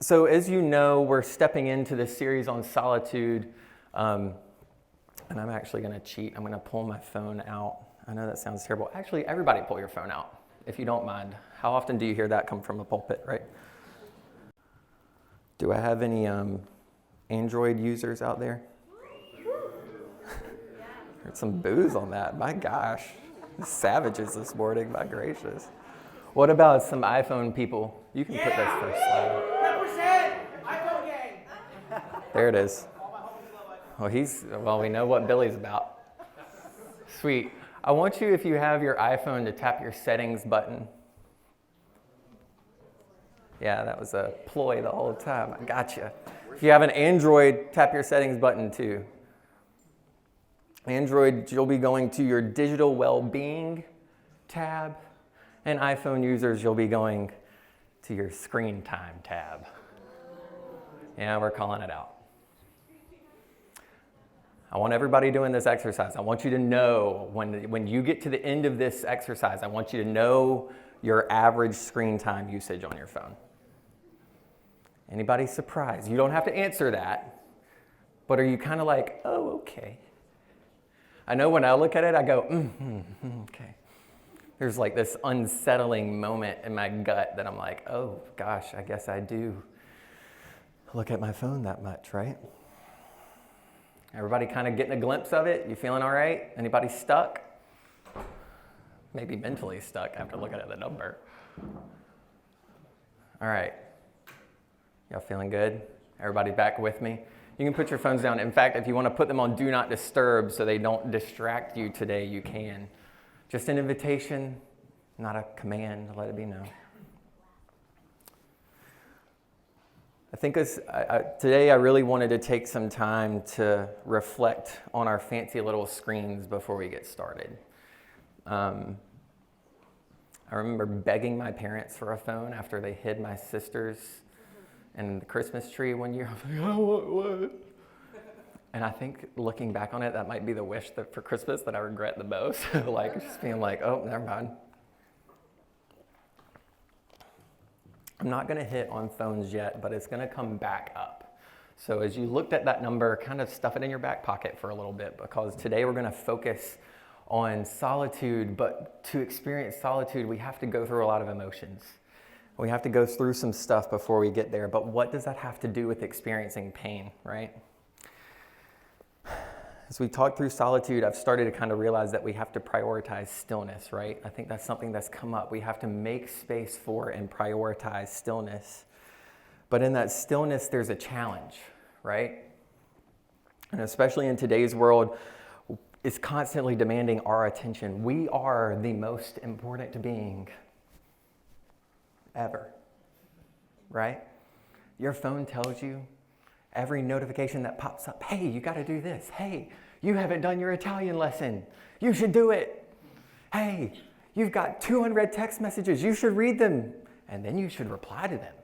So as you know, we're stepping into this series on solitude, and I'm actually going to cheat. I'm going to pull my phone out. I know that sounds terrible. Actually, everybody pull your phone out, if you don't mind. How often do you hear that come from a pulpit, right? Do I have any Android users out there? Heard some boos on that. My gosh. Savages this morning, my gracious. What about some iPhone people? You can put this first slide. Represent iPhone gang. There it is. Well, we know what Billy's about. Sweet. I want you, if you have your iPhone, to tap your settings button. Yeah, that was a ploy the whole time. I gotcha. If you have an Android, tap your settings button too. Android, you'll be going to your digital well-being tab. And iPhone users, you'll be going to your screen time tab. Yeah, we're calling it out. I want everybody doing this exercise. I want you to know when you get to the end of this exercise, I want you to know your average screen time usage on your phone. Anybody surprised? You don't have to answer that, but are you kind of like, oh, okay. I know when I look at it, I go, okay. There's like this unsettling moment in my gut that I'm like, oh gosh, I guess I do look at my phone that much, right? Everybody kind of getting a glimpse of it? You feeling all right? Anybody stuck? Maybe mentally stuck after looking at the number. All right. Y'all feeling good? Everybody back with me? You can put your phones down. In fact, if you want to put them on Do Not Disturb so they don't distract you today, you can. Just an invitation, not a command, let it be known. I think today I really wanted to take some time to reflect on our fancy little screens before we get started. I remember begging my parents for a phone after they hid my sisters in the Christmas tree one year. I was like, I want one. And I think looking back on it, that might be the wish for Christmas that I regret the most. Like just being like, oh, never mind. I'm not going to hit on phones yet, but it's going to come back up. So as you looked at that number, kind of stuff it in your back pocket for a little bit, because today we're going to focus on solitude. But to experience solitude, we have to go through a lot of emotions. We have to go through some stuff before we get there. But what does that have to do with experiencing pain, right? As we talk through solitude, I've started to kind of realize that we have to prioritize stillness, right? I think that's something that's come up. We have to make space for and prioritize stillness. But in that stillness, there's a challenge, right? And especially in today's world, it's constantly demanding our attention. We are the most important being ever, right? Your phone tells you, every notification that pops up, hey, you got to do this. Hey, you haven't done your Italian lesson. You should do it. Hey, you've got 200 text messages. You should read them. And then you should reply to them.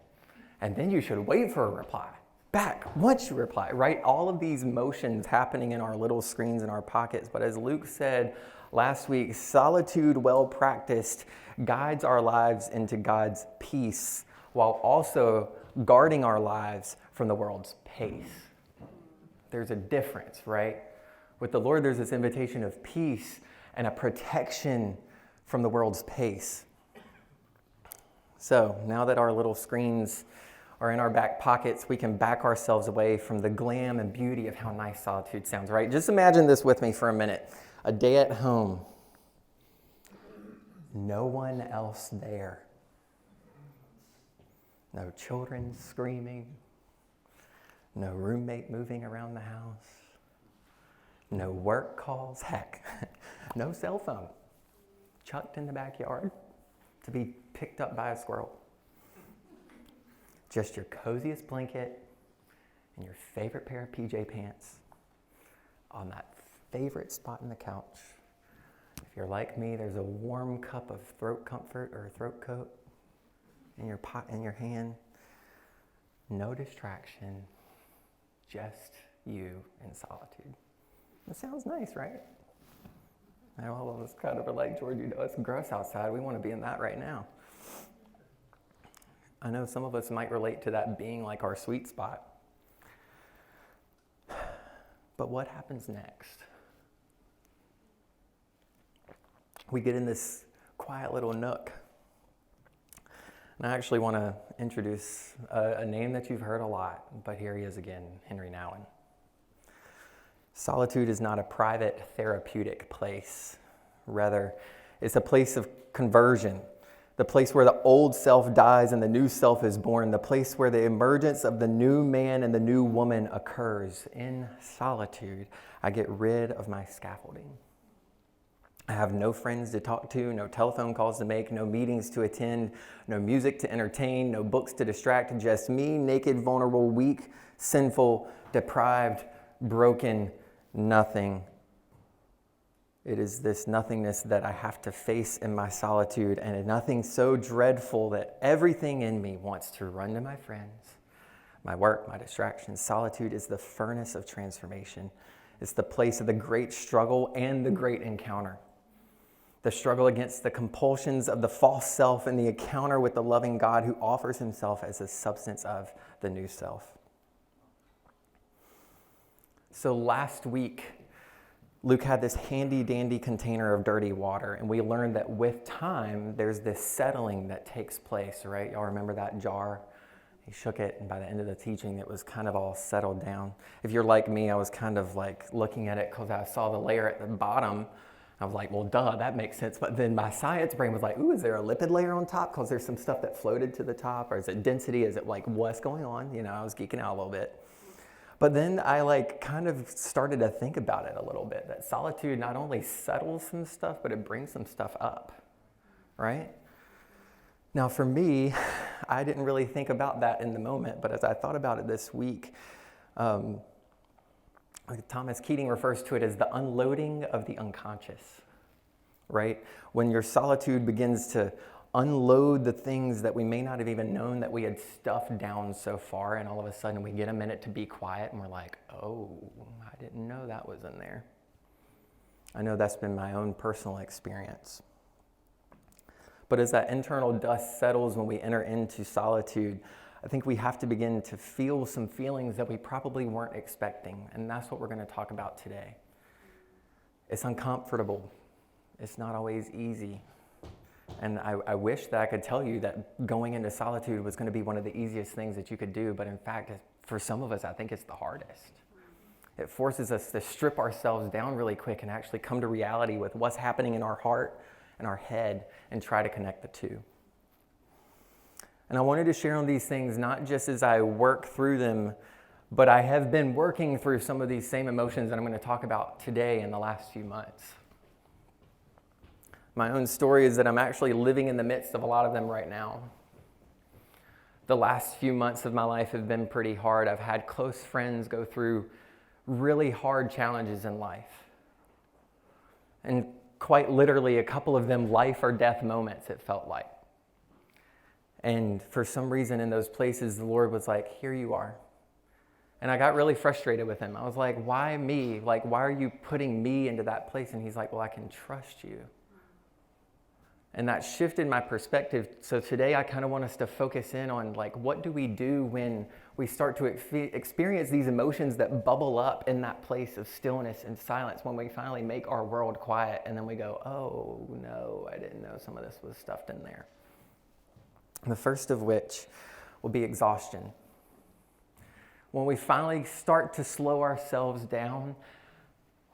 And then you should wait for a reply back once you reply, right? All of these motions happening in our little screens in our pockets. But as Luke said last week, solitude well practiced guides our lives into God's peace while also guarding our lives from the world's pace. There's a difference, right? With the Lord, there's this invitation of peace and a protection from the world's pace. So now that our little screens are in our back pockets, we can back ourselves away from the glam and beauty of how nice solitude sounds, right? Just imagine this with me for a minute. A day at home. No one else there. No children screaming. No roommate moving around the house. No work calls. Heck, no cell phone. Chucked in the backyard to be picked up by a squirrel. Just your coziest blanket and your favorite pair of PJ pants on that favorite spot in the couch. If you're like me, there's a warm cup of throat comfort or a throat coat in your pot in your hand. No distraction, just you in solitude. That sounds nice, right? And all of us kind of are like, George, you know, it's gross outside. We want to be in that right now. I know some of us might relate to that being like our sweet spot. But what happens next? We get in this quiet little nook. And I actually want to introduce a name that you've heard a lot, but here he is again, Henry Nouwen. Solitude is not a private therapeutic place. Rather, it's a place of conversion, the place where the old self dies and the new self is born, the place where the emergence of the new man and the new woman occurs. In solitude, I get rid of my scaffolding. I have no friends to talk to, no telephone calls to make, no meetings to attend, no music to entertain, no books to distract, just me, naked, vulnerable, weak, sinful, deprived, broken, nothing. It is this nothingness that I have to face in my solitude, and nothing so dreadful that everything in me wants to run to my friends, my work, my distractions. Solitude is the furnace of transformation. It's the place of the great struggle and the great encounter. The struggle against the compulsions of the false self and the encounter with the loving God who offers himself as a substance of the new self. So last week, Luke had this handy dandy container of dirty water, and we learned that with time, there's this settling that takes place, right? Y'all remember that jar? He shook it, and by the end of the teaching, it was kind of all settled down. If you're like me, I was kind of like looking at it because I saw the layer at the bottom. I was like, well, duh, that makes sense. But then my science brain was like, ooh, is there a lipid layer on top? Because there's some stuff that floated to the top. Or is it density? Is it like, what's going on? You know, I was geeking out a little bit. But then I like kind of started to think about it a little bit. That solitude not only settles some stuff, but it brings some stuff up, right? Now for me, I didn't really think about that in the moment. But as I thought about it this week, Thomas Keating refers to it as the unloading of the unconscious, right? When your solitude begins to unload the things that we may not have even known that we had stuffed down so far, and all of a sudden we get a minute to be quiet and we're like, oh, I didn't know that was in there. I know that's been my own personal experience. But as that internal dust settles when we enter into solitude, I think we have to begin to feel some feelings that we probably weren't expecting, and that's what we're going to talk about today. It's uncomfortable. It's not always easy. And I wish that I could tell you that going into solitude was going to be one of the easiest things that you could do, but in fact, for some of us, I think it's the hardest. It forces us to strip ourselves down really quick and actually come to reality with what's happening in our heart and our head and try to connect the two. And I wanted to share on these things not just as I work through them, but I have been working through some of these same emotions that I'm going to talk about today in the last few months. My own story is that I'm actually living in the midst of a lot of them right now. The last few months of my life have been pretty hard. I've had close friends go through really hard challenges in life. And quite literally, a couple of them life or death moments, it felt like. And for some reason in those places, the Lord was like, here you are. And I got really frustrated with him. I was like, why me? Like, why are you putting me into that place? And he's like, well, I can trust you. And that shifted my perspective. So today I kind of want us to focus in on like, what do we do when we start to experience these emotions that bubble up in that place of stillness and silence when we finally make our world quiet and then we go, oh no, I didn't know some of this was stuffed in there. The first of which will be exhaustion. When we finally start to slow ourselves down,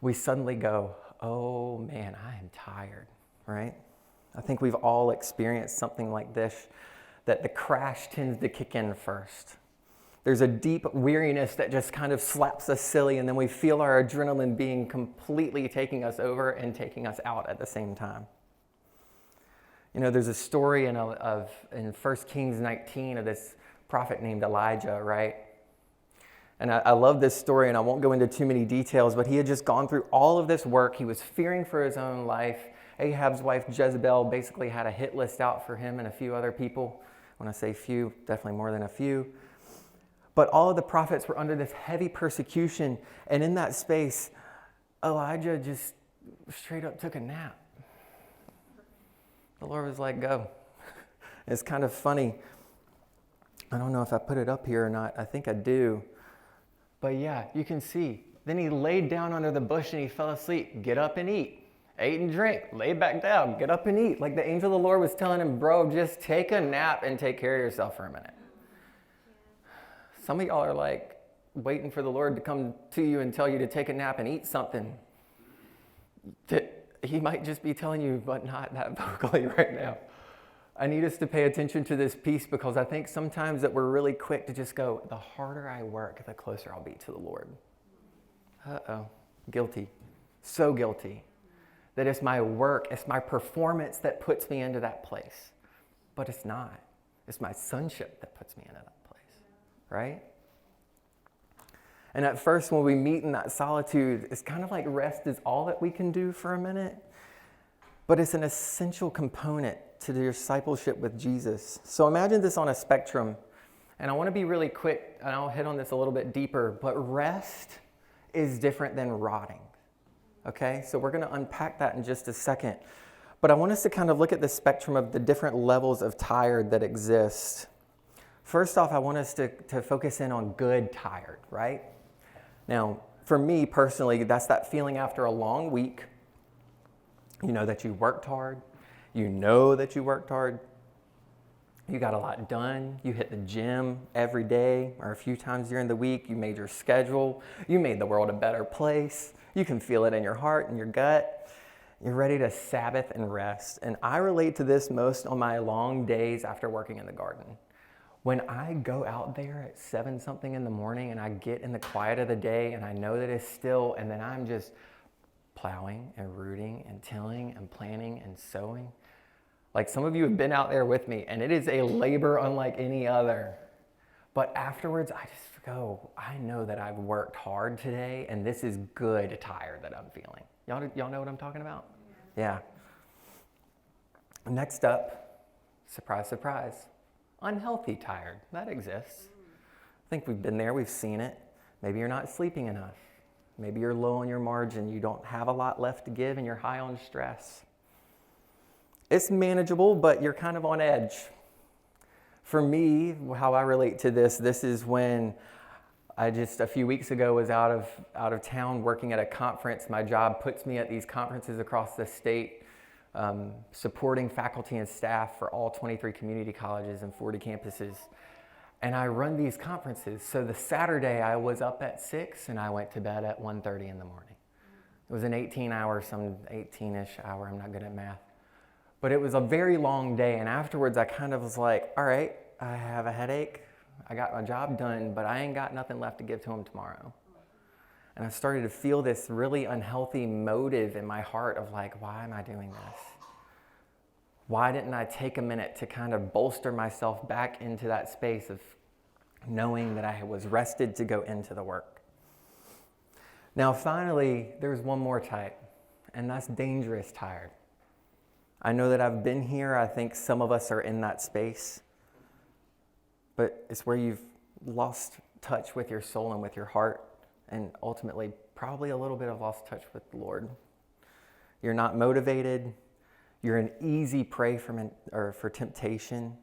we suddenly go, oh man, I am tired, right? I think we've all experienced something like this, that the crash tends to kick in first. There's a deep weariness that just kind of slaps us silly, and then we feel our adrenaline being completely taking us over and taking us out at the same time. You know, there's a story in 1 Kings 19 of this prophet named Elijah, right? And I love this story, and I won't go into too many details, but he had just gone through all of this work. He was fearing for his own life. Ahab's wife, Jezebel, basically had a hit list out for him and a few other people. When I say few, definitely more than a few. But all of the prophets were under this heavy persecution, and in that space, Elijah just straight up took a nap. The Lord was like, go. It's kind of funny. I don't know if I put it up here or not. I think I do. But yeah, you can see. Then he laid down under the bush and he fell asleep. Get up and eat. Ate and drank. Lay back down. Get up and eat. Like the angel of the Lord was telling him, bro, just take a nap and take care of yourself for a minute. Some of y'all are like waiting for the Lord to come to you and tell you to take a nap and eat something. He might just be telling you, but not that vocally right now. I need us to pay attention to this piece because I think sometimes that we're really quick to just go, the harder I work, the closer I'll be to the Lord. Uh-oh, guilty, so guilty. That it's my work, it's my performance that puts me into that place. But it's not. It's my sonship that puts me into that place, right? And at first when we meet in that solitude, it's kind of like rest is all that we can do for a minute. But it's an essential component to the discipleship with Jesus. So imagine this on a spectrum. And I want to be really quick, and I'll hit on this a little bit deeper. But rest is different than rotting. Okay? So we're going to unpack that in just a second. But I want us to kind of look at the spectrum of the different levels of tired that exist. First off, I want us to focus in on good tired, right? Now, for me personally, that's that feeling after a long week. You know that you worked hard. You know that you worked hard. You got a lot done. You hit the gym every day or a few times during the week. You made your schedule. You made the world a better place. You can feel it in your heart and your gut. You're ready to Sabbath and rest. And I relate to this most on my long days after working in the garden. When I go out there at 7-something in the morning and I get in the quiet of the day and I know that it's still, and then I'm just plowing and rooting and tilling and planting and sowing. Like some of you have been out there with me and it is a labor unlike any other. But afterwards, I just go, I know that I've worked hard today and this is good tired that I'm feeling. Y'all know what I'm talking about? Yeah. Next up, surprise, surprise, unhealthy tired. That exists. I think we've been there, we've seen it. Maybe you're not sleeping enough. Maybe you're low on your margin. You don't have a lot left to give and you're high on stress. It's manageable, but you're kind of on edge. For me, how I relate to this is when I just a few weeks ago was out of town working at a conference. My job puts me at these conferences across the state, supporting faculty and staff for all 23 community colleges and 40 campuses. And I run these conferences. So the Saturday I was up at 6 and I went to bed at 1:30 in the morning. It was an 18-ish hour, I'm not good at math. But it was a very long day. And afterwards I kind of was like, all right, I have a headache. I got my job done, but I ain't got nothing left to give to him tomorrow. And I started to feel this really unhealthy motive in my heart of like, why am I doing this? Why didn't I take a minute to kind of bolster myself back into that space of knowing that I was rested to go into the work? Now, finally, there's one more type, and that's dangerous tired. I know that I've been here. I think some of us are in that space. But it's where you've lost touch with your soul and with your heart, and ultimately probably a little bit of lost touch with the Lord. You're not motivated. You're an easy prey for temptation.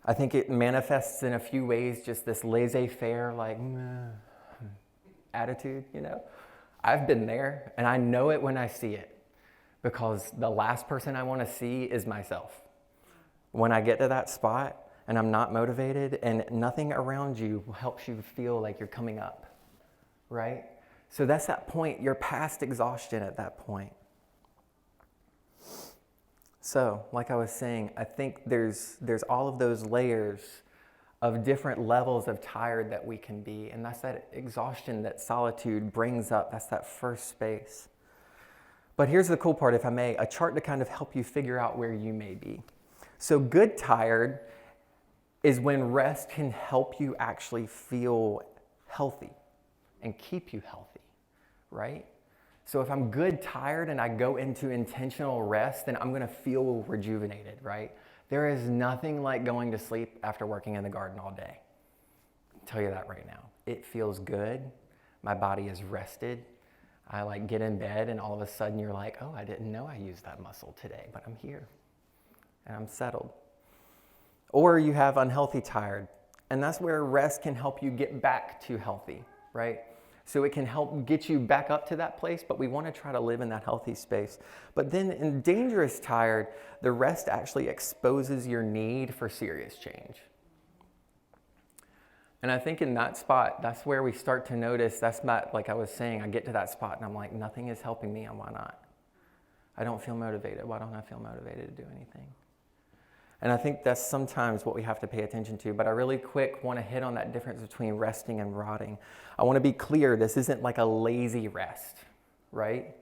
I think it manifests in a few ways, just this laissez-faire, like, attitude, you know. I've been there, and I know it when I see it, because the last person I want to see is myself. When I get to that spot, and I'm not motivated, and nothing around you helps you feel like you're coming up, right? So that's that point. You're past exhaustion at that point. So, like I was saying, I think there's all of those layers of different levels of tired that we can be, and that's that exhaustion that solitude brings up. That's that first space. But here's the cool part, if I may, a chart to kind of help you figure out where you may be. So good tired is when rest can help you actually feel healthy and keep you healthy, right? So if I'm good tired and I go into intentional rest, then I'm going to feel rejuvenated, right? There is nothing like going to sleep after working in the garden all day. I'll tell you that right now. It feels good. My body is rested. I get in bed and all of a sudden you're like, oh, I didn't know I used that muscle today, but I'm here and I'm settled. Or you have unhealthy tired. And that's where rest can help you get back to healthy, right? So it can help get you back up to that place, but we want to try to live in that healthy space. But then in dangerous tired, the rest actually exposes your need for serious change. And I think in that spot, that's where we start to notice, that's not, like I was saying, I get to that spot and I'm like, nothing is helping me, and why not? I don't feel motivated. Why don't I feel motivated to do anything? And I think that's sometimes what we have to pay attention to. But I really quick want to hit on that difference between resting and rotting. I want to be clear, this isn't like a lazy rest, right?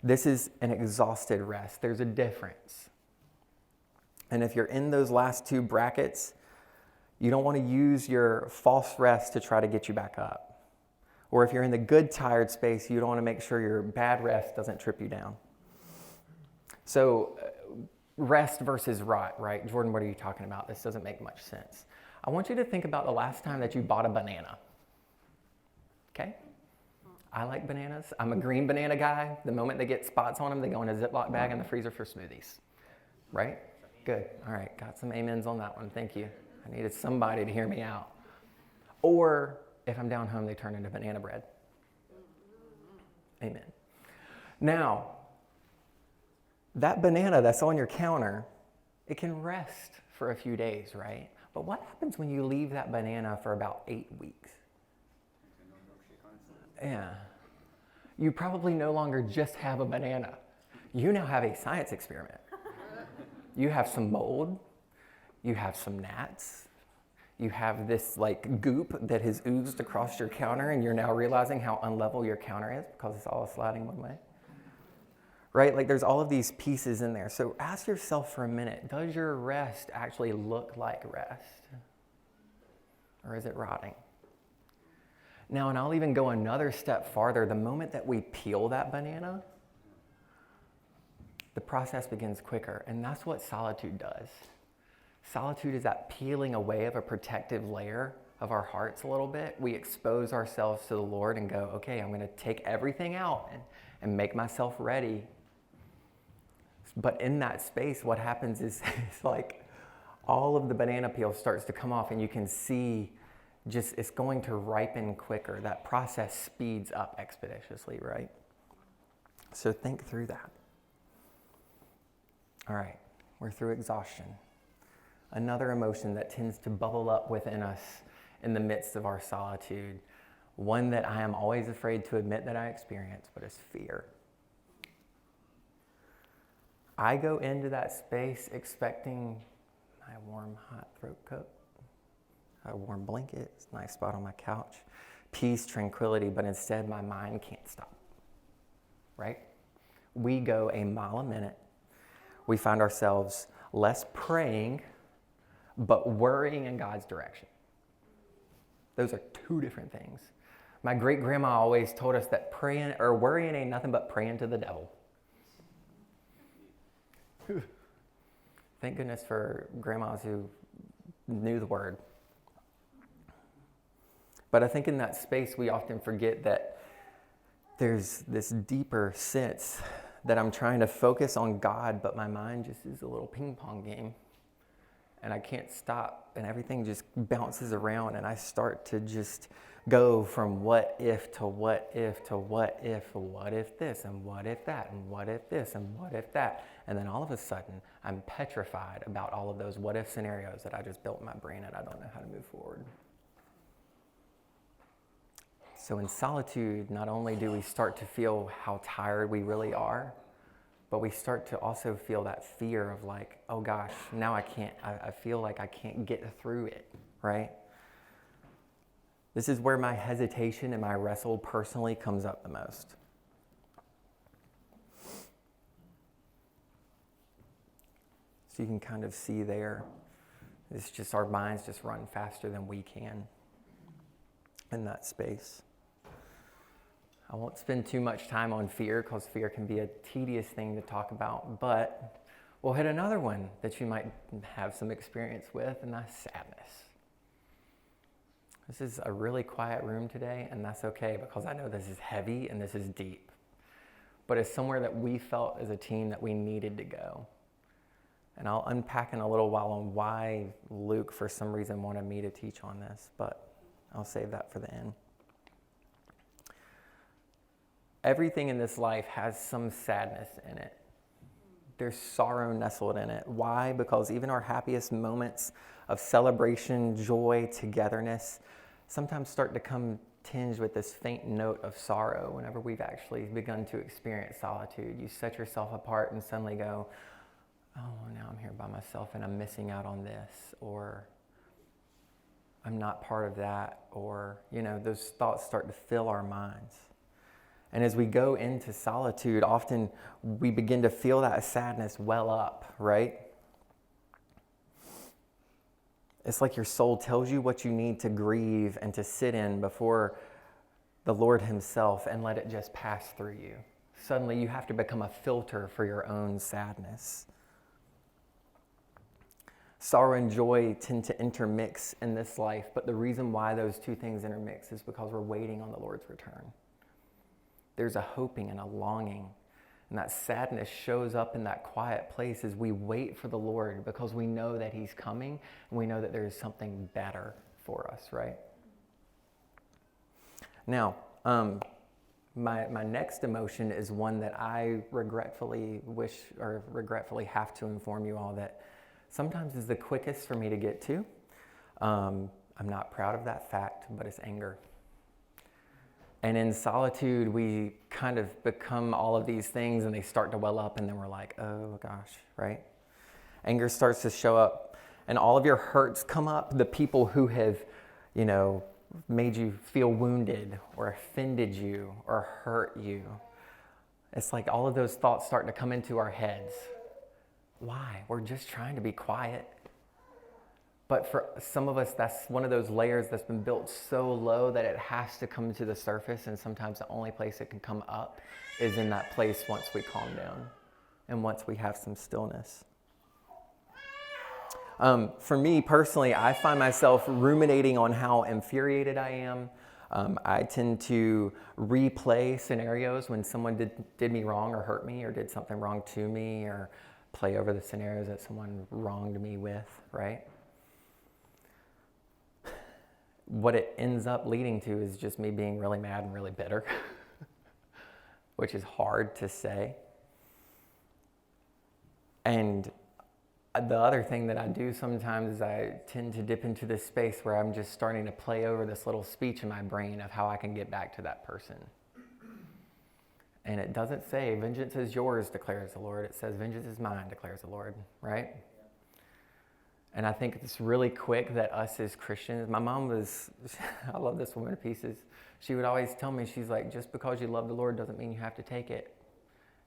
This is an exhausted rest. There's a difference. And if you're in those last two brackets, you don't want to use your false rest to try to get you back up. Or if you're in the good tired space, you don't want to make sure your bad rest doesn't trip you down. So rest versus rot, right? Jordan, what are you talking about? This doesn't make much sense. I want you to think about the last time that you bought a banana. Okay? I like bananas. I'm a green banana guy. The moment they get spots on them, they go in a Ziploc bag in the freezer for smoothies. Right? Good. All right. Got some amens on that one. Thank you. I needed somebody to hear me out. Or if I'm down home, they turn into banana bread. Amen. Now, that banana that's on your counter, it can rest for a few days, right? But what happens when you leave that banana for about 8 weeks? Yeah. You probably no longer just have a banana. You now have a science experiment. You have some mold. You have some gnats. You have this like goop that has oozed across your counter, and you're now realizing how unlevel your counter is because it's all sliding one way. Right? Like there's all of these pieces in there. So ask yourself for a minute, does your rest actually look like rest? Or is it rotting? Now, and I'll even go another step farther. The moment that we peel that banana, the process begins quicker. And that's what solitude does. Solitude is that peeling away of a protective layer of our hearts a little bit. We expose ourselves to the Lord and go, okay, I'm going to take everything out and make myself ready. But in that space, what happens is it's like all of the banana peel starts to come off, and you can see just it's going to ripen quicker. That process speeds up expeditiously, right? So think through that. All right, we're through exhaustion. Another emotion that tends to bubble up within us in the midst of our solitude, one that I am always afraid to admit that I experience, but is fear. I go into that space expecting my warm, hot throat coat, a warm blanket, a nice spot on my couch, peace, tranquility, but instead my mind can't stop, right? We go a mile a minute. We find ourselves less praying, but worrying in God's direction. Those are two different things. My great-grandma always told us that praying or worrying ain't nothing but praying to the devil. Thank goodness for grandmas who knew the word. But I think in that space, we often forget that there's this deeper sense that I'm trying to focus on God, but my mind just is a little ping pong game. And I can't stop, and everything just bounces around, and I start to just go from what if to what if to what if this, and what if that, and what if this, and what if that. And then all of a sudden, I'm petrified about all of those what if scenarios that I just built in my brain, and I don't know how to move forward. So in solitude, not only do we start to feel how tired we really are, but we start to also feel that fear of like, oh gosh, now I feel like I can't get through it, right? This is where my hesitation and my wrestle personally comes up the most. So you can kind of see there, it's just our minds just run faster than we can in that space. I won't spend too much time on fear because fear can be a tedious thing to talk about, but we'll hit another one that you might have some experience with, and that's sadness. This is a really quiet room today, and that's okay because I know this is heavy and this is deep, but it's somewhere that we felt as a team that we needed to go. And I'll unpack in a little while on why Luke, for some reason, wanted me to teach on this, but I'll save that for the end. Everything in this life has some sadness in it. There's sorrow nestled in it. Why? Because even our happiest moments of celebration, joy, togetherness, sometimes start to come tinged with this faint note of sorrow whenever we've actually begun to experience solitude. You set yourself apart and suddenly go, oh, now I'm here by myself and I'm missing out on this, or I'm not part of that, or, those thoughts start to fill our minds. And as we go into solitude, often we begin to feel that sadness well up, right? It's like your soul tells you what you need to grieve and to sit in before the Lord himself and let it just pass through you. Suddenly you have to become a filter for your own sadness. Sorrow and joy tend to intermix in this life, but the reason why those two things intermix is because we're waiting on the Lord's return. There's a hoping and a longing, and that sadness shows up in that quiet place as we wait for the Lord because we know that he's coming and we know that there is something better for us, right? Now, my next emotion is one that I regretfully have to inform you all that sometimes is the quickest for me to get to. I'm not proud of that fact, but it's anger. And in solitude, we kind of become all of these things and they start to well up and then we're like, oh gosh, right? Anger starts to show up and all of your hurts come up. The people who have, made you feel wounded or offended you or hurt you. It's like all of those thoughts start to come into our heads. Why? We're just trying to be quiet. But for some of us, that's one of those layers that's been built so low that it has to come to the surface. And sometimes the only place it can come up is in that place once we calm down and once we have some stillness. For me personally, I find myself ruminating on how infuriated I am. I tend to replay scenarios when someone did me wrong or hurt me or did something wrong to me, or play over the scenarios that someone wronged me with, right? What it ends up leading to is just me being really mad and really bitter, which is hard to say. And the other thing that I do sometimes is I tend to dip into this space where I'm just starting to play over this little speech in my brain of how I can get back to that person. And it doesn't say, vengeance is yours, declares the Lord. It says, vengeance is mine, declares the Lord, right? And I think it's really quick that us as Christians, my mom I love this woman to pieces. She would always tell me, she's like, just because you love the Lord doesn't mean you have to take it.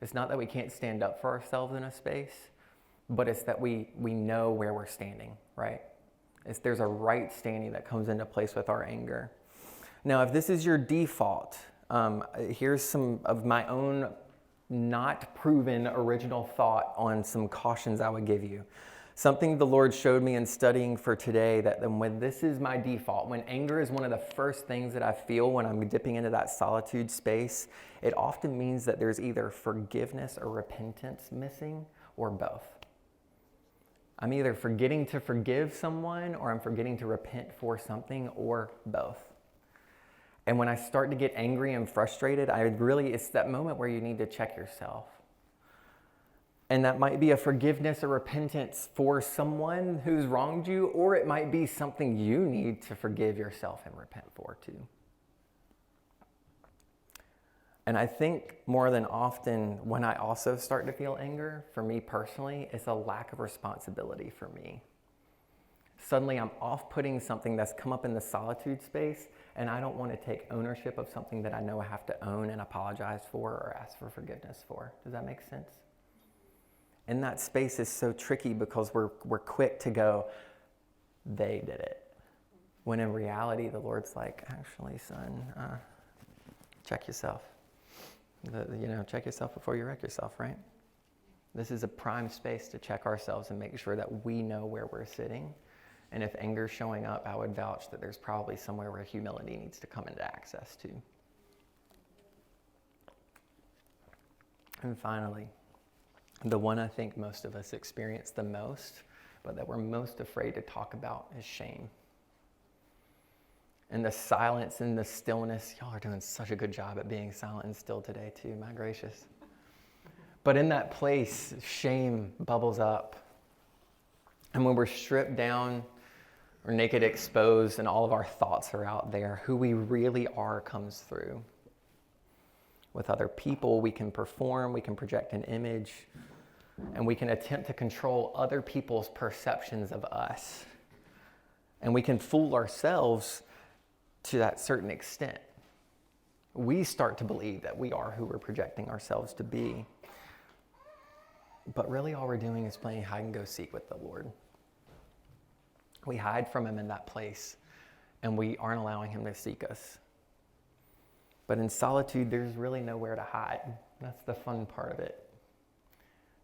It's not that we can't stand up for ourselves in a space, but it's that we know where we're standing, right? There's a right standing that comes into place with our anger. Now, if this is your default, here's some of my own not proven original thought on some cautions I would give you. Something the Lord showed me in studying for today, that when this is my default, when anger is one of the first things that I feel when I'm dipping into that solitude space, it often means that there's either forgiveness or repentance missing, or both. I'm either forgetting to forgive someone or I'm forgetting to repent for something, or both. And when I start to get angry and frustrated, it's that moment where you need to check yourself. And that might be a forgiveness or repentance for someone who's wronged you, or it might be something you need to forgive yourself and repent for too. And I think more than often when I also start to feel anger, for me personally, it's a lack of responsibility for me. Suddenly I'm off-putting something that's come up in the solitude space, and I don't want to take ownership of something that I know I have to own and apologize for or ask for forgiveness for. Does that make sense? And that space is so tricky because we're quick to go, they did it. When in reality, the Lord's like, actually, son, check yourself. Check yourself before you wreck yourself, right? This is a prime space to check ourselves and make sure that we know where we're sitting. And if anger's showing up, I would vouch that there's probably somewhere where humility needs to come into access to. And finally, The one I think most of us experience the most, but that we're most afraid to talk about, is shame. And the silence and the stillness, y'all are doing such a good job at being silent and still today too, my gracious. But in that place, shame bubbles up. And when we're stripped down, we're naked, exposed, and all of our thoughts are out there, who we really are comes through. With other people, we can perform, we can project an image, and we can attempt to control other people's perceptions of us. And we can fool ourselves to that certain extent. We start to believe that we are who we're projecting ourselves to be. But really all we're doing is playing hide and go seek with the Lord. We hide from him in that place, and we aren't allowing him to seek us. But in solitude, there's really nowhere to hide. That's the fun part of it.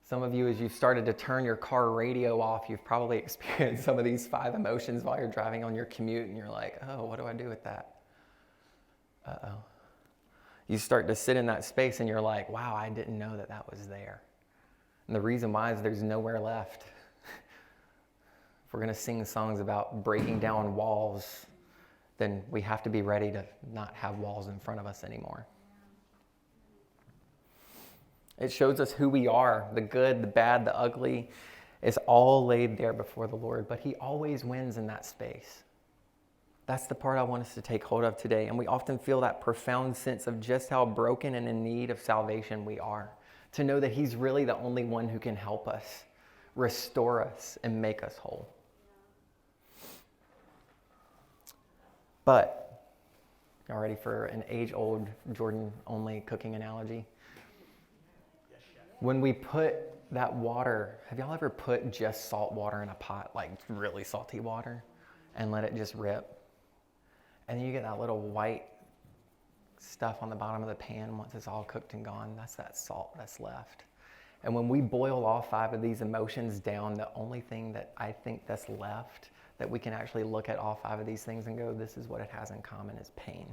Some of you, as you've started to turn your car radio off, you've probably experienced some of these 5 emotions while you're driving on your commute, and you're like, oh, what do I do with that? Uh-oh. You start to sit in that space, and you're like, wow, I didn't know that that was there. And the reason why is there's nowhere left. If we're going to sing songs about breaking down walls, then we have to be ready to not have walls in front of us anymore. It shows us who we are, the good, the bad, the ugly. It's all laid there before the Lord, but he always wins in that space. That's the part I want us to take hold of today. And we often feel that profound sense of just how broken and in need of salvation we are. To know that he's really the only one who can help us, restore us, and make us whole. But, y'all ready for an age-old Jordan-only cooking analogy? When we put that water, have y'all ever put just salt water in a pot, like really salty water, and let it just rip? And then you get that little white stuff on the bottom of the pan once it's all cooked and gone. That's that salt that's left. And when we boil all 5 of these emotions down, the only thing that I think that's left, that we can actually look at all 5 of these things and go, this is what it has in common, is pain.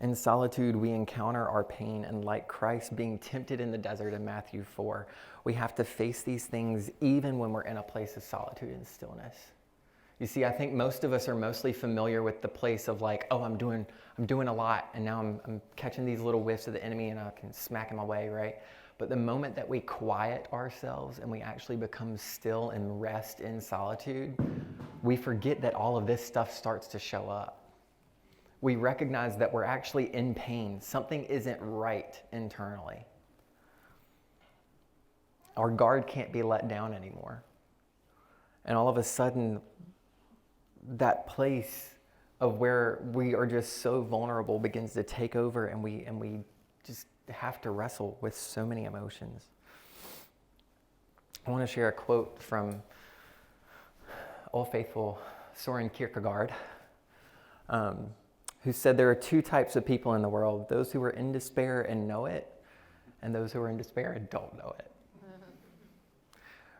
In solitude, we encounter our pain, and like Christ being tempted in the desert in Matthew 4, we have to face these things even when we're in a place of solitude and stillness. You see, I think most of us are mostly familiar with the place of like, oh, I'm doing a lot, and now I'm catching these little whiffs of the enemy, and I can smack him away, right? But the moment that we quiet ourselves and we actually become still and rest in solitude, we forget that all of this stuff starts to show up. We recognize that we're actually in pain. Something isn't right internally. Our guard can't be let down anymore. And all of a sudden, that place of where we are just so vulnerable begins to take over, and we just have to wrestle with so many emotions. I want to share a quote from Old Faithful Soren Kierkegaard, who said there are 2 types of people in the world: those who are in despair and know it, and those who are in despair and don't know it.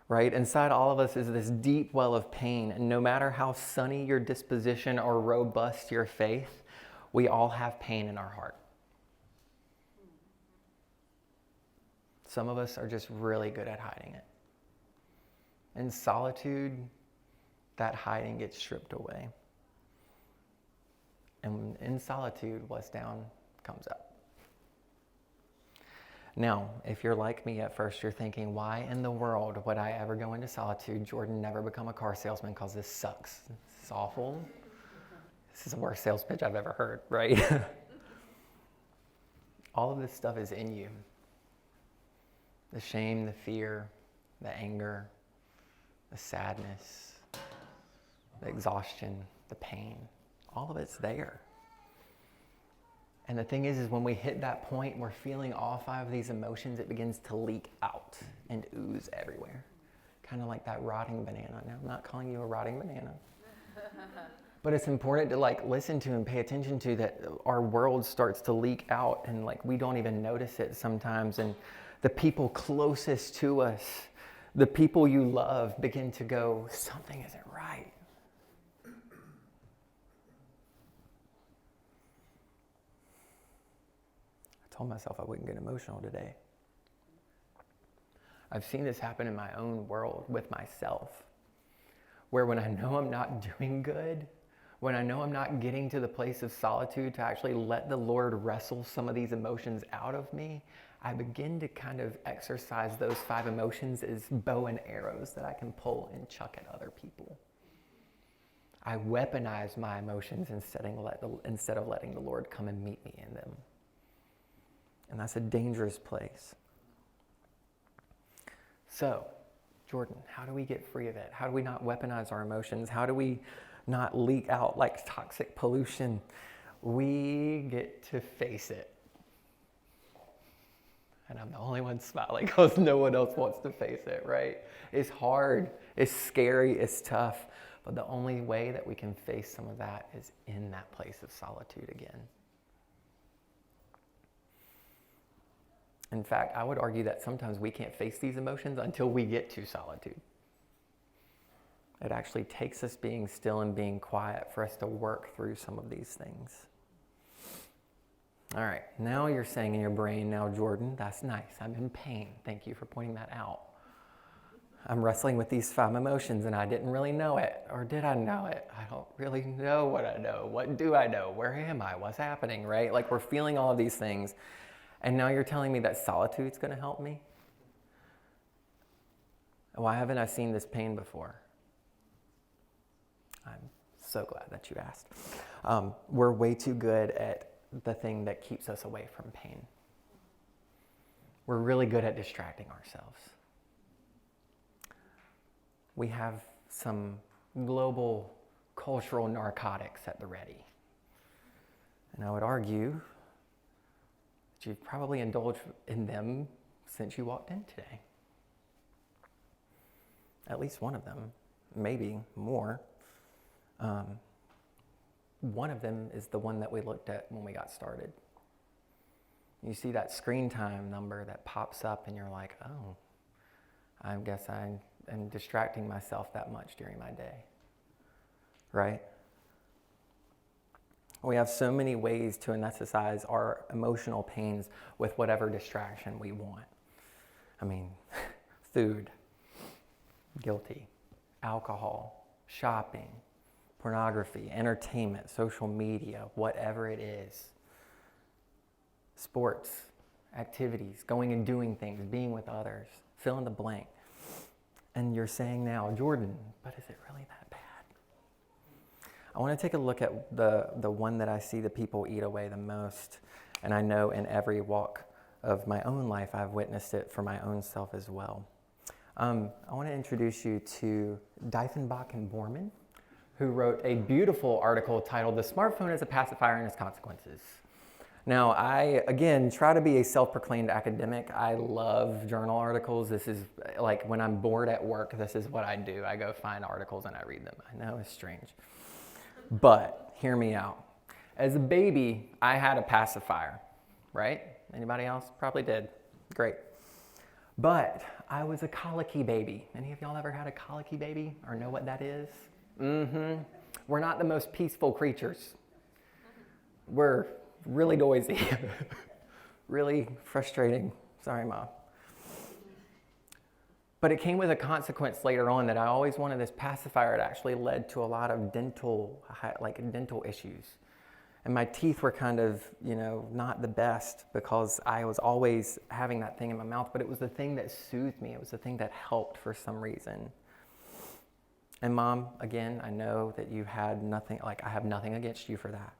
Right? Inside all of us is this deep well of pain, and no matter how sunny your disposition or robust your faith, we all have pain in our heart. Some of us are just really good at hiding it. In solitude, that hiding gets stripped away. And in solitude, what's down comes up. Now, if you're like me at first, you're thinking, why in the world would I ever go into solitude? Jordan, never become a car salesman, because this sucks. This is awful. This is the worst sales pitch I've ever heard, right? All of this stuff is in you. The shame, the fear, the anger, the sadness, the exhaustion, the pain. All of it's there. And the thing is when we hit that point, we're feeling all 5 of these emotions, it begins to leak out and ooze everywhere. Kind of like that rotting banana. Now, I'm not calling you a rotting banana. But it's important to listen to and pay attention to that our world starts to leak out, and we don't even notice it sometimes. And the people closest to us, the people you love, begin to go, something isn't right. I told myself I wouldn't get emotional today. I've seen this happen in my own world with myself, where when I know I'm not doing good, when I know I'm not getting to the place of solitude to actually let the Lord wrestle some of these emotions out of me, I begin to kind of exercise those 5 emotions as bow and arrows that I can pull and chuck at other people. I weaponize my emotions instead of letting the Lord come and meet me in them. And that's a dangerous place. So, Jordan, how do we get free of it? How do we not weaponize our emotions? How do we not leak out like toxic pollution? We get to face it. And I'm the only one smiling because no one else wants to face it, right? It's hard, it's scary, it's tough. But the only way that we can face some of that is in that place of solitude again. In fact, I would argue that sometimes we can't face these emotions until we get to solitude. It actually takes us being still and being quiet for us to work through some of these things. All right, now you're saying in your brain, now Jordan, that's nice. I'm in pain. Thank you for pointing that out. I'm wrestling with these 5 emotions and I didn't really know it. Or did I know it? I don't really know what I know. What do I know? Where am I? What's happening, right? Like we're feeling all of these things. And now you're telling me that solitude's going to help me? Why haven't I seen this pain before? I'm so glad that you asked. We're way too good at the thing that keeps us away from pain. We're really good at distracting ourselves. We have some global cultural narcotics at the ready. And I would argue that you've probably indulged in them since you walked in today. At least one of them, maybe more. One of them is the one that we looked at when we got started. You see that screen time number that pops up and you're like, oh, I guess I am distracting myself that much during my day, right? We have so many ways to anesthetize our emotional pains with whatever distraction we want. I mean, food, guilty, alcohol, shopping, pornography, entertainment, social media, whatever it is. Sports, activities, going and doing things, being with others, fill in the blank. And you're saying now, Jordan, but is it really that bad? I want to take a look at the one that I see the people eat away the most. And I know in every walk of my own life, I've witnessed it for my own self as well. I want to introduce you to Diefenbach and Borman, who wrote a beautiful article titled "The Smartphone as a Pacifier and Its Consequences." Now, I, again, try to be a self-proclaimed academic. I love journal articles. This is like when I'm bored at work, this is what I do. I go find articles and I read them. I know it's strange, but hear me out. As a baby, I had a pacifier, right? Anybody else? Probably did. Great. But I was a colicky baby. Any of y'all ever had a colicky baby or know what that is? We're not the most peaceful creatures. We're really noisy, really frustrating. Sorry, Mom. But it came with a consequence later on that I always wanted this pacifier. It actually led to a lot of dental issues. And my teeth were kind of, not the best because I was always having that thing in my mouth, but it was the thing that soothed me. It was the thing that helped for some reason. And Mom, again, I know that you had nothing, I have nothing against you for that.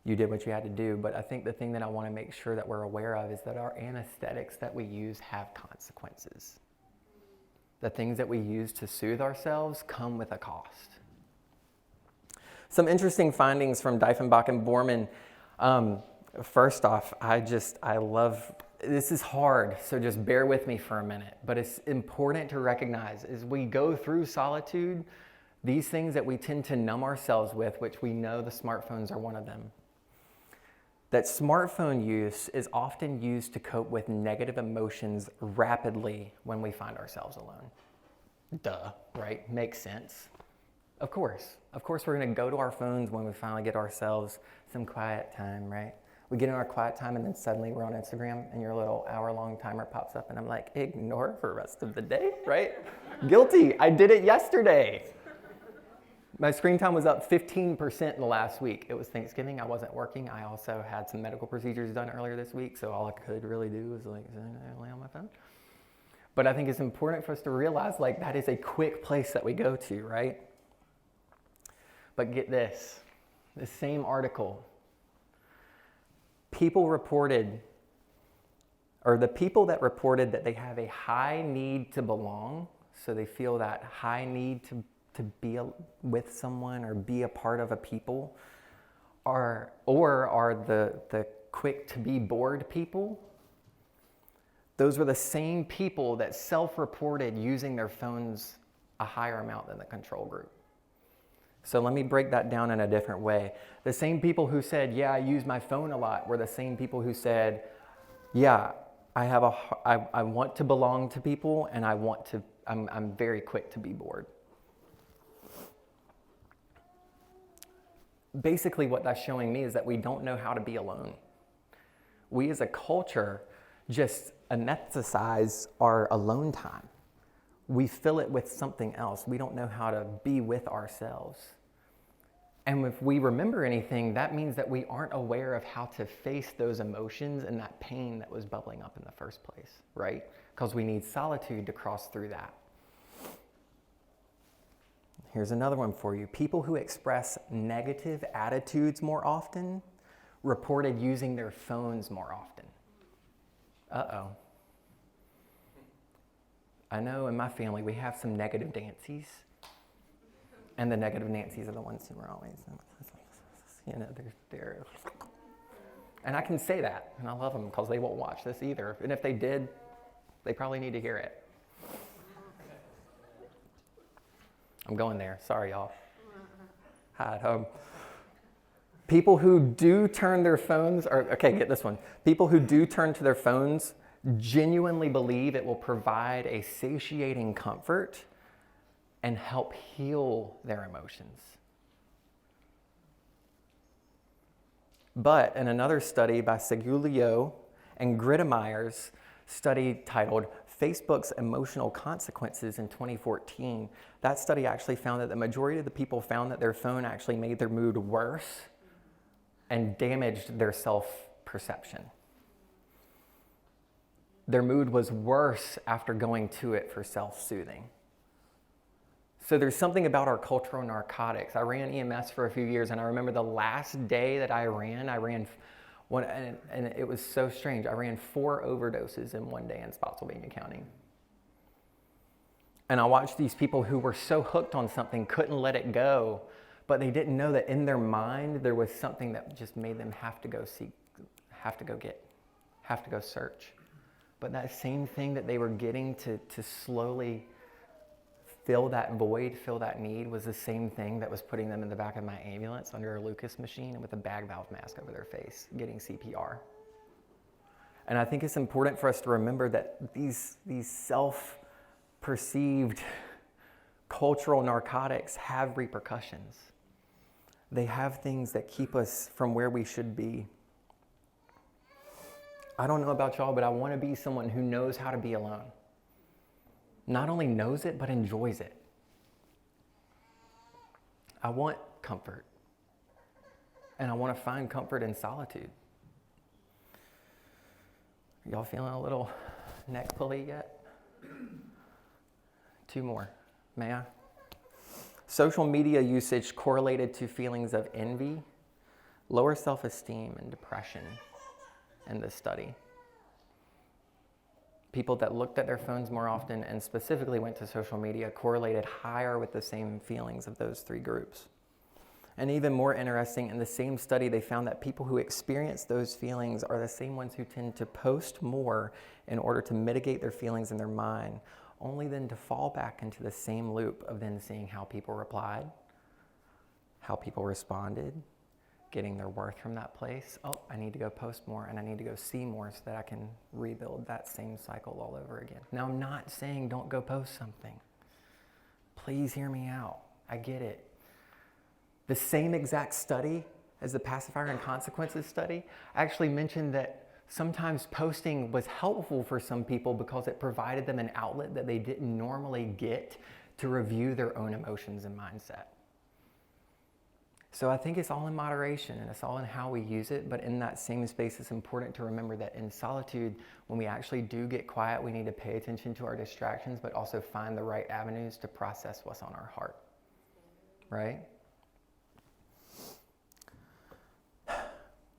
You did what you had to do, but I think the thing that I want to make sure that we're aware of is that our anesthetics that we use have consequences. The things that we use to soothe ourselves come with a cost. Some interesting findings from Diefenbach and Borman. First off, I love, this is hard, so just bear with me for a minute, but it's important to recognize as we go through solitude, these things that we tend to numb ourselves with, which we know the smartphones are one of them. That smartphone use is often used to cope with negative emotions rapidly when we find ourselves alone. Duh, right? Makes sense. Of course we're going to go to our phones when we finally get ourselves some quiet time, right? We get in our quiet time and then suddenly we're on Instagram and your little hour-long timer pops up and I'm like, ignore for the rest of the day, right? Guilty. I did it yesterday. My screen time was up 15% in the last week. It was Thanksgiving. I wasn't working. I also had some medical procedures done earlier this week, so all I could really do was like lay on my phone. But I think it's important for us to realize like that is a quick place that we go to, right? But get this, the same article, the people that reported that they have a high need to belong, so they feel that high need to be with someone or be a part of a people, are the quick to be bored people. Those were the same people that self-reported using their phones a higher amount than the control group. So let me break that down in a different way. The same people who said, yeah, I use my phone a lot, were the same people who said, yeah, I want to belong to people and I'm very quick to be bored. Basically what that's showing me is that we don't know how to be alone. We as a culture just anesthetize our alone time. We fill it with something else. We don't know how to be with ourselves. And if we remember anything, that means that we aren't aware of how to face those emotions and that pain that was bubbling up in the first place, right? Because we need solitude to cross through that. Here's another one for you. People who express negative attitudes more often reported using their phones more often. Uh-oh. I know in my family we have some negative Nancy's. And the negative Nancy's are the ones who are always, they're. And I can say that, and I love them because they won't watch this either. And if they did, they probably need to hear it. I'm going there. Sorry, y'all. Hi at home. People who do turn their phones, get this one. People who do turn to their phones genuinely believe it will provide a satiating comfort and help heal their emotions. But in another study by Segulier and Gridemeyer's study titled Facebook's Emotional Consequences in 2014, that study actually found that the majority of the people found that their phone actually made their mood worse and damaged their self-perception. Their mood was worse after going to it for self-soothing. So there's something about our cultural narcotics. I ran EMS for a few years, and I remember the last day that I ran one, and it was so strange. I ran 4 overdoses in one day in Spotsylvania County. And I watched these people who were so hooked on something, couldn't let it go, but they didn't know that in their mind there was something that just made them have to go search. But that same thing that they were getting to slowly fill that void, fill that need, was the same thing that was putting them in the back of my ambulance under a Lucas machine and with a bag valve mask over their face, getting CPR. And I think it's important for us to remember that these self-perceived cultural narcotics have repercussions. They have things that keep us from where we should be. I don't know about y'all, but I want to be someone who knows how to be alone. Not only knows it, but enjoys it. I want comfort. And I want to find comfort in solitude. Y'all feeling a little neck pulley yet? 2 more. May I? Social media usage correlated to feelings of envy, lower self-esteem, and depression in this study. People that looked at their phones more often and specifically went to social media correlated higher with the same feelings of those 3 groups. And even more interesting, in the same study, they found that people who experience those feelings are the same ones who tend to post more in order to mitigate their feelings in their mind, only then to fall back into the same loop of then seeing how people replied, how people responded, getting their worth from that place. Oh, I need to go post more and I need to go see more so that I can rebuild that same cycle all over again. Now, I'm not saying don't go post something. Please hear me out. I get it. The same exact study as the pacifier and consequences study, actually mentioned that sometimes posting was helpful for some people because it provided them an outlet that they didn't normally get to review their own emotions and mindset. So I think it's all in moderation and it's all in how we use it, but in that same space, it's important to remember that in solitude, when we actually do get quiet, we need to pay attention to our distractions, but also find the right avenues to process what's on our heart, right?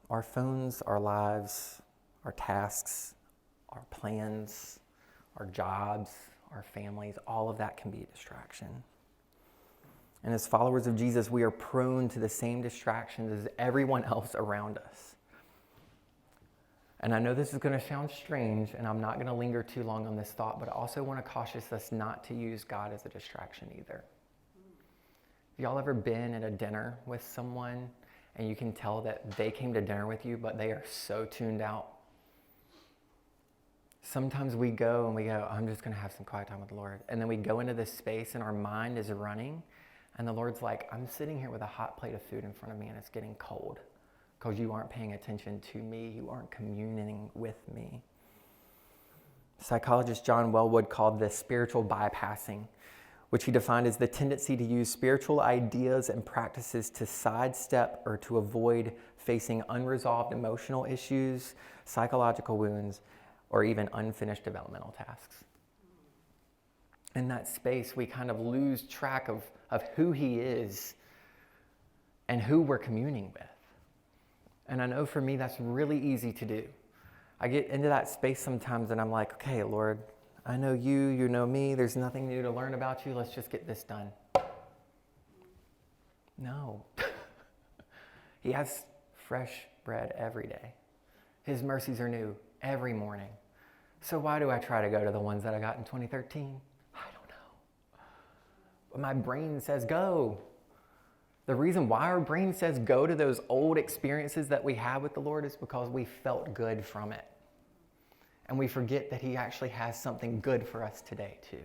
Our phones, our lives, our tasks, our plans, our jobs, our families, all of that can be a distraction. And as followers of Jesus, we are prone to the same distractions as everyone else around us. And I know this is going to sound strange, and I'm not going to linger too long on this thought, but I also want to caution us not to use God as a distraction either. Have y'all ever been at a dinner with someone and you can tell that they came to dinner with you, but they are so tuned out? Sometimes we go and we go, I'm just going to have some quiet time with the Lord. And then we go into this space and our mind is running. And the Lord's like, I'm sitting here with a hot plate of food in front of me and it's getting cold because you aren't paying attention to me. You aren't communing with me. Psychologist John Welwood called this spiritual bypassing, which he defined as the tendency to use spiritual ideas and practices to sidestep or to avoid facing unresolved emotional issues, psychological wounds, or even unfinished developmental tasks. In that space, we kind of lose track of who he is and who we're communing with. And I know for me, that's really easy to do. I get into that space sometimes and I'm like, okay, Lord, I know you, you know me, there's nothing new to learn about you, let's just get this done. No. He has fresh bread every day. His mercies are new every morning. So why do I try to go to the ones that I got in 2013? But my brain says go. The reason why our brain says go to those old experiences that we have with the Lord is because we felt good from it. And we forget that he actually has something good for us today too.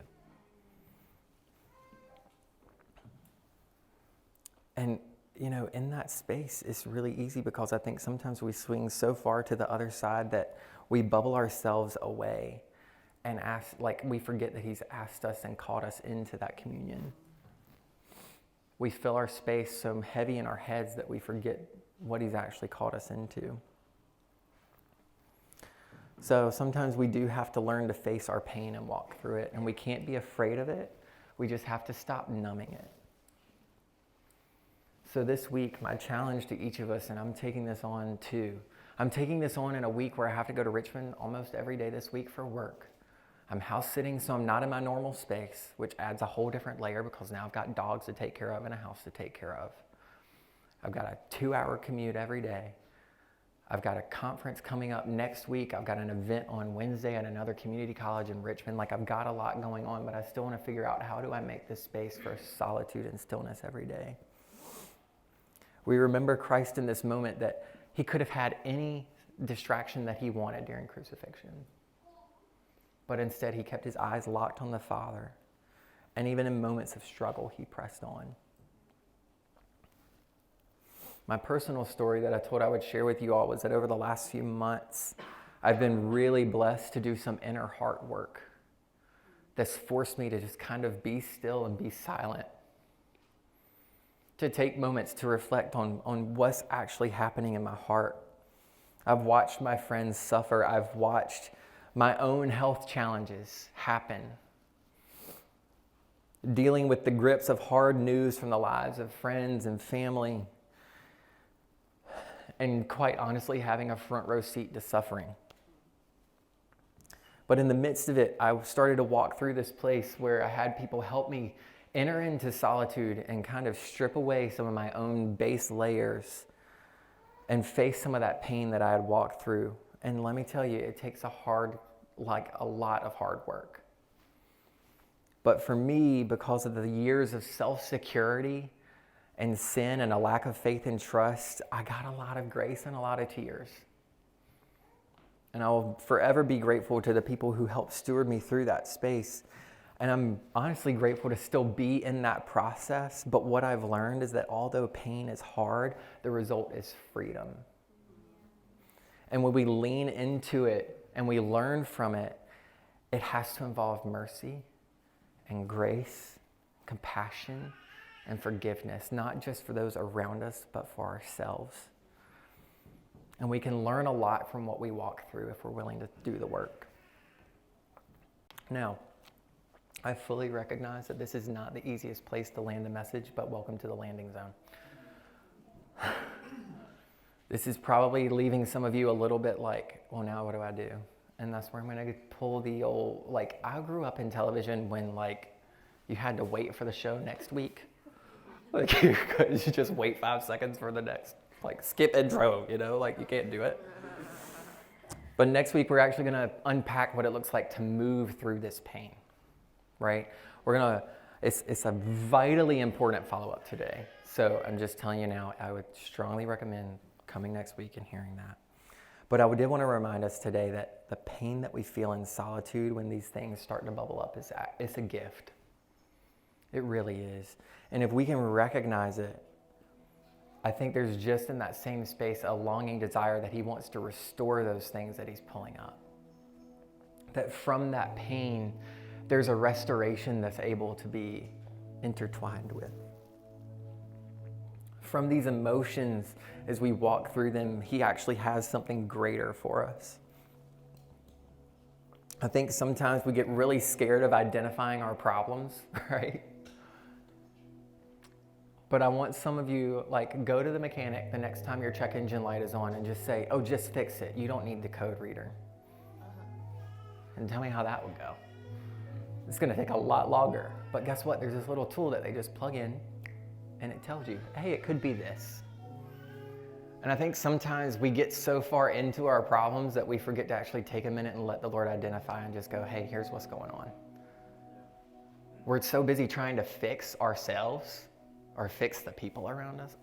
And, you know, in that space, it's really easy because I think sometimes we swing so far to the other side that we bubble ourselves away and we forget that he's asked us and called us into that communion. We fill our space so heavy in our heads that we forget what he's actually called us into. So sometimes we do have to learn to face our pain and walk through it, and we can't be afraid of it. We just have to stop numbing it. So this week, my challenge to each of us, and I'm taking this on too. I'm taking this on in a week where I have to go to Richmond almost every day this week for work. I'm house sitting, so I'm not in my normal space, which adds a whole different layer because now I've got dogs to take care of and a house to take care of. I've got a 2-hour commute every day. I've got a conference coming up next week. I've got an event on Wednesday at another community college in Richmond. Like, I've got a lot going on, but I still want to figure out how do I make this space for solitude and stillness every day. We remember Christ in this moment that he could have had any distraction that he wanted during crucifixion. But instead, he kept his eyes locked on the Father. And even in moments of struggle, he pressed on. My personal story that I told I would share with you all was that over the last few months, I've been really blessed to do some inner heart work that's forced me to just kind of be still and be silent. To take moments to reflect on what's actually happening in my heart. I've watched my friends suffer. I've watched my own health challenges happen. Dealing with the grips of hard news from the lives of friends and family. And quite honestly, having a front row seat to suffering. But in the midst of it, I started to walk through this place where I had people help me enter into solitude and kind of strip away some of my own base layers and face some of that pain that I had walked through. And let me tell you, it takes a lot of hard work. But for me, because of the years of self-security and sin and a lack of faith and trust, I got a lot of grace and a lot of tears. And I will forever be grateful to the people who helped steward me through that space. And I'm honestly grateful to still be in that process. But what I've learned is that although pain is hard, the result is freedom. And when we lean into it and we learn from it, it has to involve mercy and grace, compassion, and forgiveness, not just for those around us, but for ourselves. And we can learn a lot from what we walk through if we're willing to do the work. Now, I fully recognize that this is not the easiest place to land a message, but welcome to the landing zone. This is probably leaving some of you a little bit like, well, now what do I do? And that's where I'm going to pull the old, like, I grew up in television when, like, you had to wait for the show next week. Like, you just wait 5 seconds for the next, like, skip intro, you know, like, you can't do it. But next week, we're actually going to unpack what it looks like to move through this pain, right? It's a vitally important follow-up today. So I'm just telling you now, I would strongly recommend coming next week and hearing that. But I did want to remind us today that the pain that we feel in solitude when these things start to bubble up it's a gift. It really is. And if we can recognize it, I think there's just in that same space a longing desire that he wants to restore those things that he's pulling up. That from that pain, there's a restoration that's able to be intertwined with. From these emotions, as we walk through them, he actually has something greater for us. I think sometimes we get really scared of identifying our problems, right? But I want some of you, like, go to the mechanic the next time your check engine light is on and just say, oh, just fix it. You don't need the code reader. And tell me how that would go. It's going to take a lot longer. But guess what? There's this little tool that they just plug in and it tells you, hey, it could be this. And I think sometimes we get so far into our problems that we forget to actually take a minute and let the Lord identify and just go, hey, here's what's going on. We're so busy trying to fix ourselves or fix the people around us,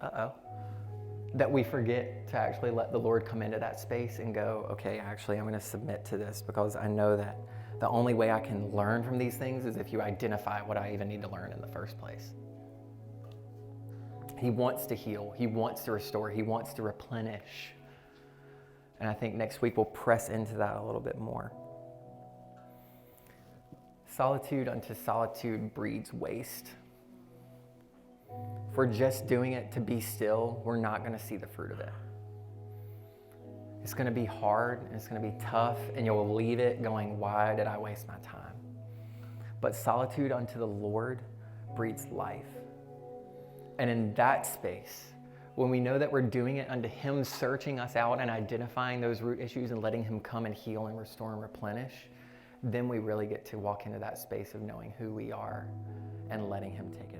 that we forget to actually let the Lord come into that space and go, okay, actually, I'm going to submit to this because I know that the only way I can learn from these things is if you identify what I even need to learn in the first place. He wants to heal. He wants to restore. He wants to replenish. And I think next week we'll press into that a little bit more. Solitude unto solitude breeds waste. If we're just doing it to be still, we're not going to see the fruit of it. It's going to be hard, and it's going to be tough, and you'll leave it going, why did I waste my time? But solitude unto the Lord breeds life. And in that space, when we know that we're doing it unto him searching us out and identifying those root issues and letting him come and heal and restore and replenish, then we really get to walk into that space of knowing who we are and letting him take it.